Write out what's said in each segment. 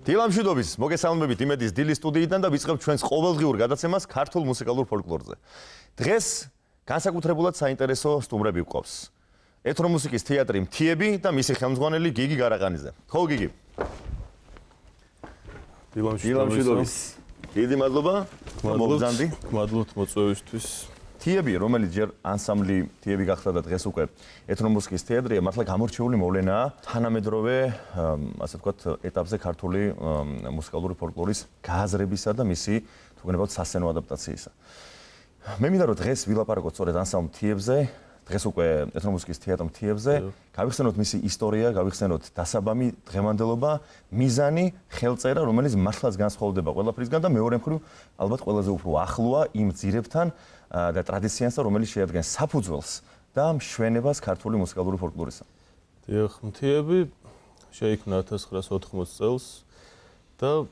დილამშვიდობის, მოგესალმებით იმედის დილის სტუდიიდან და ვიწყებთ ჩვენს ყოველდღიურ გადაცემას ქართულ მუსიკალურ ფოლკლორზე. დღეს განსაკუთრებულად საინტერესო სტუმრები გვყავს. ეთნომუსიკის თეატრი მთიები და მისი ხელმძღვანელი გიგი გარაყანიძე. ხო, გიგი. დილამშვიდობის. დიდი მადლობა. მოგზანდი. მადლობთ მოწვევისთვის. მთიები, რომელიც ჯერ ანსამბლი მთიები გახდა და დღეს უკვე ეთნომუსიკის თეატრია, მართლა გამორჩეული მოვლენაა თანამედროვე, ასე ვთქვათ, ეტაპზე ქართული მუსიკალური ფოლკლორის გააზრებისა და მისი, თუ გენებავთ, სასცენო ადაპტაციისა. მე მინდა რომ დღეს ვილაპარაკოთ სწორედ ანსამბლ მთიებზე, დღეს უკვე ეთნომუსიკის თეატრ მთიებზე, გავიხსენოთ მისი ისტორია, გავიხსენოთ დასაბამი დღევანდელობა, მიზანი, ხელწერა, რომელიც მართლაც განსხვავდება ყველაფრისგან და მეორე მხრივ ალბათ ყველაზე უფრო ახლოა იმ ძირებთან და ტრადიციასთან, რომელიც შეადგენს საფუძველს და მშვენებას ქართული მუსიკალური ფოლკლორისა. დიახ, მთიები შეიქმნა 1980 წელს და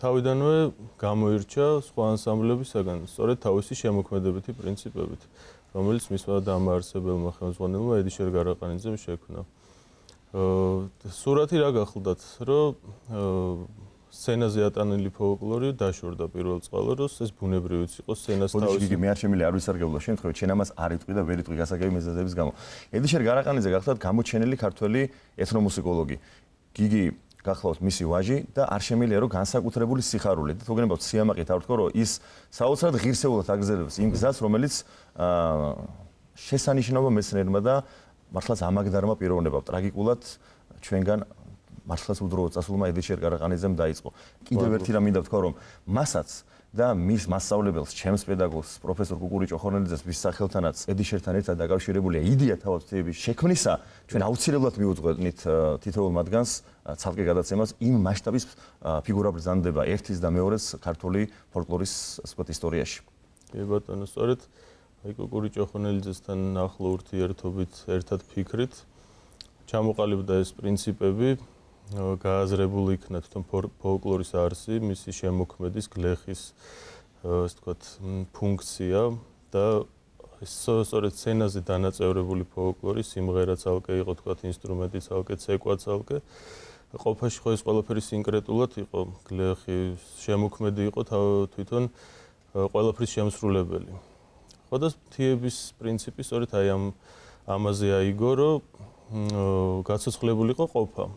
თავიდანვე გამოირჩა სხვა ანსამბლებისაგან, სწორედ თავისი შემოქმედებითი პრინციპებით, რომელიც მისმა დამაარსებელმა ხელმძღვანელმა ედიშერ გარაყანიძემ შექმნა. სურათი რა გახლდათ, რომ სცენაზე ატანილი ფოლკლორი დაშორდა პირველ წყალოროს, ეს ბუნებრივიც იყო სცენას თავისი. გიგი, მე არ შემიძლია არ ვისარგებლო შემთხვევით, შენ ამას არ იტყვი და ვერ იტყვი გასაგები მიზეზების გამო. ედიშერ გარაყანიძე გახლდათ გამოჩენილი ქართველი ეთნომუსიკოლოგი. გიგი გახლავთ მისი ვაჟი და არ შემიძლია რომ განსაკუთრებული სიხარული და თუ გენებავთ სიამაყით არ ვთქვა რომ ის საოცრად ღირსეულად აგრძელებს იმ გზას, რომელიც შესანიშნავია მეცნიერმა და მართლაც ამაგდარმა პიროვნებამ ტრაგიკულად ჩვენგან მართლაც უდროოდ წასულმა ედიშერ გარაყანიძემ დაიწყო. კიდევ ერთი რამ მინდა ვთქვა რომ მასაც და მის მასწავლებელს, ჩემს პედაგოგს, პროფესორ კუკურიჭ ოხონელიძეს, ვის სახელთანაც ედიშერთან ერთად დაკავშირებულია იდეა თავად მთიების შექმნისა, ჩვენ აუცილებლად მიუძღვენით თითოეულ მათგანს ცალკე გადაცემას იმ მასშტაბის ფიგურა ბრძანდება ერთის და მეორეს ქართული ფოლკლორის ასეთ ისტორიაში. კი ბატონო, სწორედ აი კუკურიჭ ოხონელიძესთან ახლო ურთიერთობით ერთად ფიქრით ჩამოყალიბდა ეს პრინციპები, გააზრებული იქნა თვითონ ფოლკლორის არსი, მისი შემოქმედის გლეხის, ასე ვთქვათ, ფუნქცია და სწორედ სცენაზე დანაწევრებული ფოლკლორი, სიმღერა ცალკე იყო, თქვათ, ინსტრუმენტი ცალკე, ცეკვა ცალკე. ყოფაში ხო ეს ყველაფერი სინკრეტულად იყო, გლეხის შემოქმედი იყო თვითონ ყველაფრის შემსრულებელი. ხო და მთიების პრინციპი სწორედ აი ამაზე აიგო, რომ გაცოცხლებული იყო ყოფა.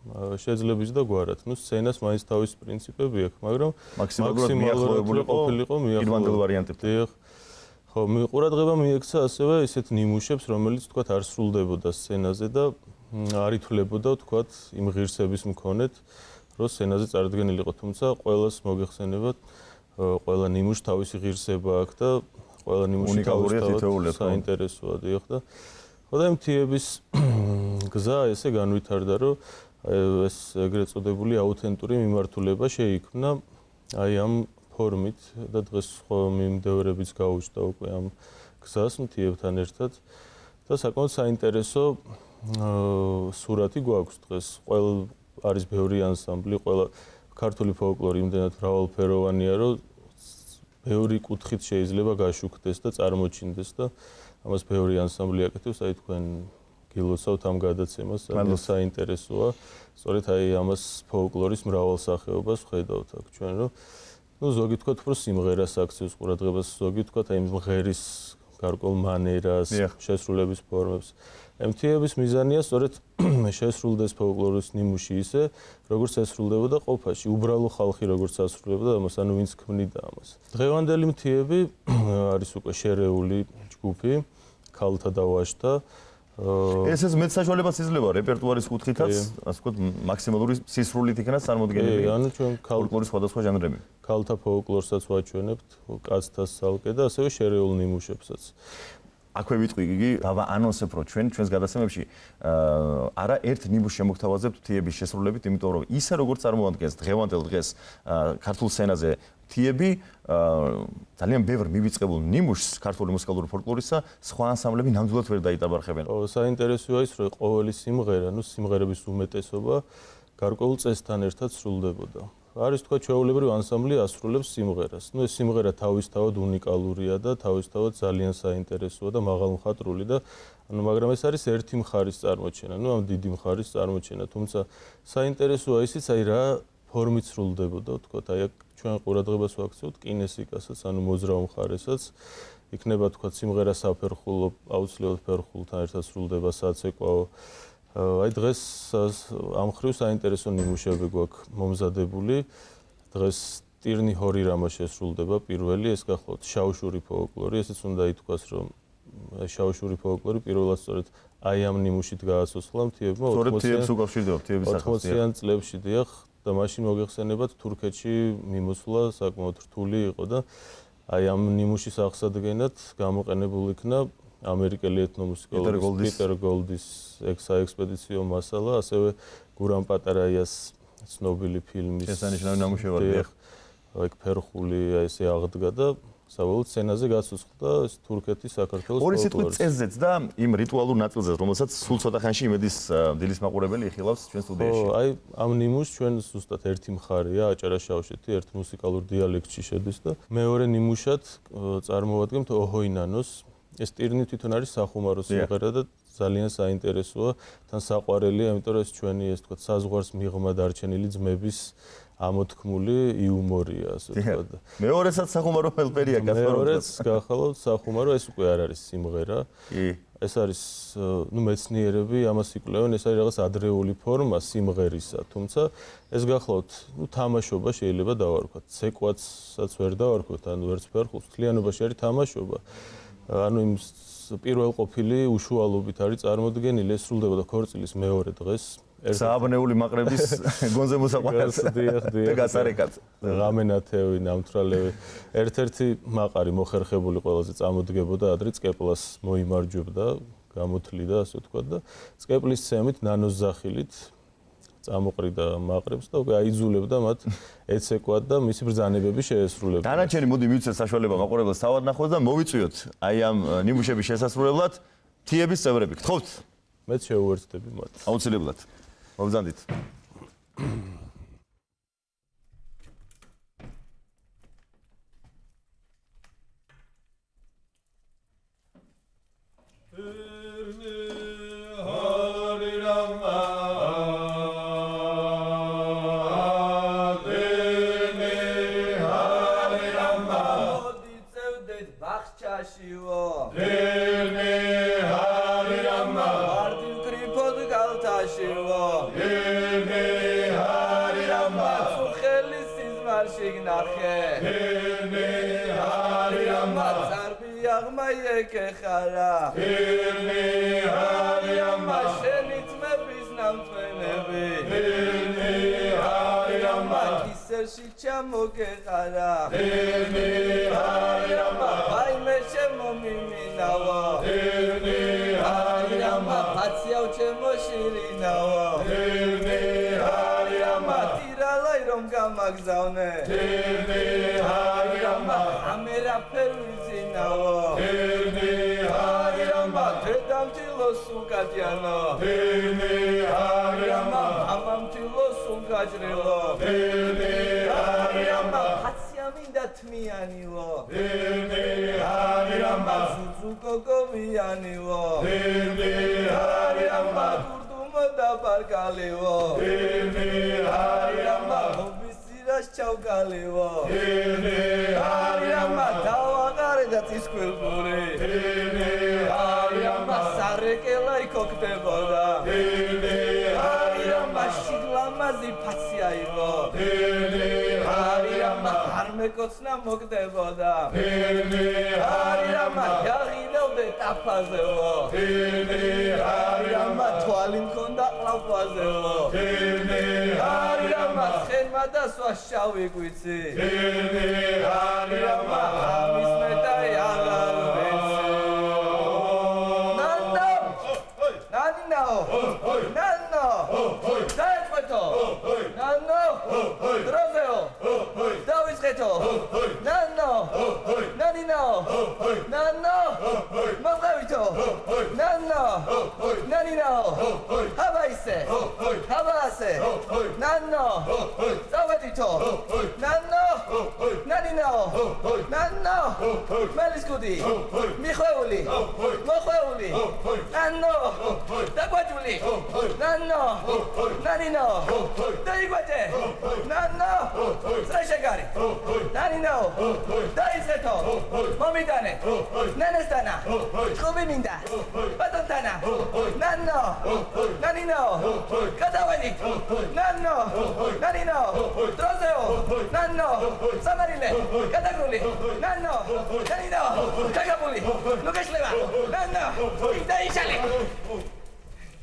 შეძლებს და გვარად. ნუ სცენას მაინც თავის პრინციპები აქვს, მაგრამ მაქსიმალურად მიახლოებული ყოფილიყო პირველ ვარიანტებთან. ხო, ყურადღება მიექცა ასევე ისეთ ნიმუშებს, რომელიც თქვათ არ სრულდებოდა სცენაზე და არ ითვლებოდა თქვათ იმ ღირსების მქონეთ, რომ სცენაზე წარდგენილიყო, თუმცა ყველას მოგეხსენებათ, ყველა ნიმუშს თავისი ღირსება აქვს და ყველა ნიმუში თავისი საინტერესოა, დიახ და ხო და მთიების გზა ესე განვითარდა, რომ ეს ეგრეთ წოდებული აუთენტური მიმართულება შეიქმნა აი ამ ფორმით და დღეს ხო მიმდევრებიც გაუჩნდა უკვე ამ გზას მთიებთან ერთად და საკმაოდ საინტერესო სურათი გვაქვს დღეს. არის ბევრი ანსამბლი, ყველა ქართული ფოლკლორი იმდენად მრავალფეროვანია, რომ ბევრი კუთხით შეიძლება გაშუქდეს და წარმოჩინდეს და ამას ბევრი ანსამბლი აკეთებს, აი თქვენ გილოცავთ ამ გადაცემას, ძალიან საინტერესოა. სწორედ აი ამას ფოლკლორის მრავალსახეობას ვხედავთ აქ ჩვენ, რომ ნუ ზოგი თქვათ უფრო სიმღერას აქცევს ყურადღებას, ზოგი თქვათ აი მღერის გარკვეულ მანერას, შესრულების ფორმებს. მთიების მიზანია სწორედ შესრულდეს ფოლკლორის ნიმუში ისე, როგორც ესრულდებოდა ყოფაში, უბრალო ხალხი როგორც ასრულებდა ამას, ანუ ვინც ქმნიდა ამას. დღევანდელი მთიები არის უკვე შერეული ჯგუფი, ქალთა და ვაჟთა. ეს მეც საშუალებას იძლევა რეპერტუარის კუთხითაც, ასე ვთქვათ, მაქსიმალური სისრულით იქნას წარმოდგენილი. ანუ ჩვენ ფოლკლორის სხვადასხვა ჟანრები. ქალთა ფოლკლორსაც ვაჩვენებთ, კაცთას ცალკე და ასევე შერეულ ნიმუშებსაც. აქვე ვიტყვი გიგი, დავაანონსებ, რომ ჩვენს გადაცემებში არა ერთ ნიმუშს შემოგთავაზებთ მთიების შესრულებით, იმიტომ რომ ისე როგორც წარმოადგენს დღევანდელ დღეს ქართულ სცენაზე მთიები ძალიან ბევრ მივიწყებულ ნიმუშს ქართული მუსიკალური ფოლკლორისა სხვა ანსამბლები ნამდვილად ვერ დაიტაბარხებენ. საინტერესოა ის, რომ ყოველი სიმღერა, ნუ სიმღერების უმეტესობა გარკვეულ წესთან ერთად სრულდებოდა. არის თქვა ჩვეულებრივ ანსამბლი ასრულებს სიმღერას. ნუ ეს სიმღერა თავისთავად უნიკალურია და თავისთავად ძალიან საინტერესოა და მაღალმხატვრული და ანუ მაგრამ ეს არის ერთი მხარის წარმოჩენა, ნუ ამ დიდი მხარის წარმოჩენა, თუმცა საინტერესოა ისიც, აი ფორმით სრულდებოდა, თქვათ, აი აქ ჩვენ ყურადღებას ვაქცევთ კინესიკასაც, ანუ მოძრავ მხარესაც. იქნება თქვათ სიმღერა საფერხულო, აუცილებლად ფერხულთან ერთად სრულდება საცეკვაო. აი დღეს ამ ხრივ საინტერესო ნიმუშები გვაქვს მომზადებული. დღეს ტირნი ჰორირამა შესრულდება პირველი, ეს გახლავთ შავშური ფოლკლორი, ესეც უნდა ითქვას, რომ შავშური ფოლკლორი პირველად სწორედ აი ამ ნიმუშით გააცოცხლა მთიებმა 80-იან წლებში დიახ და მაშინ მოგეხსენებათ თურქეთში მიმოსვლა საკმაოდ რთული იყო და აი ამ ნიმუშის აღსადგენად გამოყენებული იქნა ამერიკელი ეთნომუსიკოლოგი პიტერ გოლდის საექსპედიციო მასალა, ასევე გურამ პატარაიას ცნობილი ფილმის შესანიშნავი ნამუშევარი. აი ფერხული ესე აღდგა და საბოლოოდ სცენაზე გაცოცხლდა თურქეთის საქართველოს ორი სიტყვით წესზეც და იმ რიტუალურ ნაწილზეც, რომელსაც სულ ცოტა ხანში იმედის დილის მაყურებელი იხილავს ჩვენ სტუდიაში. აი ამ ნიმუშს ჩვენ ზუსტად ერთი მხარეა აჭარა-შავშეთი, ერთ მუსიკალურ დიალექტში შედის და მეორე ნიმუშად წარმოვადგენთ ოჰოინანოს. ეს ტირნი თვითონ არის სახუმარო სიმღერა და ძალიან საინტერესოა, თან საყვარელია, იმიტომ რომ ეს ჩვენი ეს თქვა საზღვარს მიღმა დარჩენილი ძმების ამოთქმული იუმორია, ასე ვთქვათ. მეორესაც სახუმარო ფელპერია გასწორებთ. მეორეც გახალავთ სახუმარო, ეს უკვე არ არის სიმღერა. ეს არის, ნუ მეცნიერები ამას იკვლევენ, ეს არის რაღაც ადრეული ფორმა სიმღერისა, თუმცა ეს გახალავთ, ნუ თამაშობა შეიძლება დავარქვათ. ცეკვაცსაც ვერ დავარქვათ, ანუ ვერც ფერხულს, მთლიანობაში არის თამაშობა. ანუ იმ პირველ ყოფილი უშუალობით არის წარმოდგენილი, ეს სრულდებოდა ქორწილის მეორე დღეს. სააბნეული მაყრების გონზე მოსაყვანად და გასარეკად. რამენათევი, ნამთრალევი. ერთ-ერთი მაყარი მოხერხებული ყველაზე წამოდგებოდა ადრე წკეპლას მოიმარჯვებდა, გამოთლიდა, ასე ვთქვათ და წკეპლის ცემით ნანოს ზახილით წამოყრიდა მაყრებს და უკვე აიძულებდა მათ ეცეკვათ და მისი ბრძანებები შეესრულებდა. დანარჩენი მოდი მივცეთ საშუალება მაყურებელს თავად ნახოს და მოვიწვიოთ აი ამ ნიმუშების შესასრულებლად თიების წევრები. გთხოვთ? მეც შეუერთდები მათ. აუცილებლად. მოგზანდით. საშეგარი დანინო დაიზეთო მომიტანე ნანესტანა ხუბი მინდა ბატონტანა ნანო ნანინო გადავედი ნანო ნანინო დროზეო ნანო სამარილე გადაგრული ნანო ნანინო კაგაბული ნუგეშლევა ნანო დაიშალე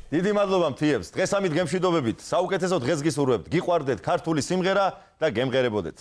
დიდი მადლობა მთიებს. დღეს ამით გემშვიდობებით. საუკეთესო დღეს გისურვებთ. გიყვარდეთ ქართული სიმღერა და გემღერებოდეთ.